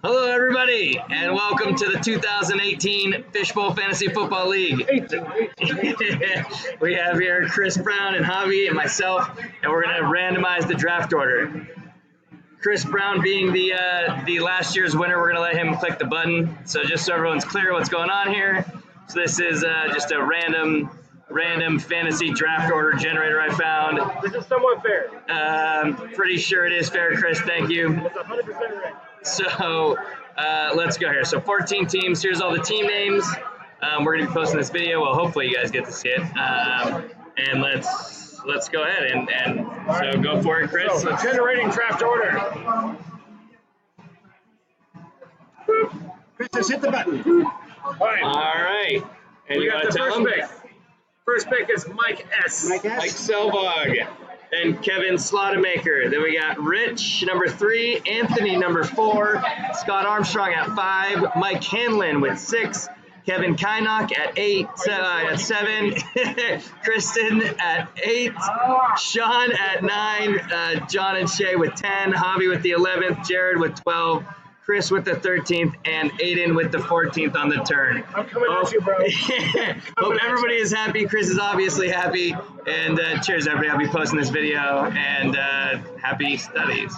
Hello, everybody, and welcome to the 2018 Fishbowl Fantasy Football League. We have here Chris Brown and Javi and myself, and we're going to randomize the draft order. Chris Brown being the last year's winner, we're going to let him click the button. So just so everyone's clear what's going on here. So this is just a random fantasy draft order generator I found. This is somewhat fair. Pretty sure it is fair, Chris. Thank you. It's 100% right. So let's go here. So 14 teams. Here's all the team names. We're going to be posting this video. Well, hopefully you guys get to see it. And let's go ahead and so go for it, Chris. So, generating draft order. Chris, just hit the button. All right. All right. And We you got want the to tell first them? pick. First pick is Mike S. Mike Mike S. Selvog and Kevin Slotemaker. Then we got Rich, number 3, Anthony, number 4, Scott Armstrong at 5, Mike Hanlon with 6, Kevin Kynock at 8, at 7, Kristen at 8, Sean at 9, John and Shay with 10, Javi with the 11th, Jared with 12, Chris with the 13th, and Aiden with the 14th on the turn. I'm coming at you, bro. Hope everybody is happy. Chris is obviously happy. And cheers, everybody. I'll be posting this video. And happy studies.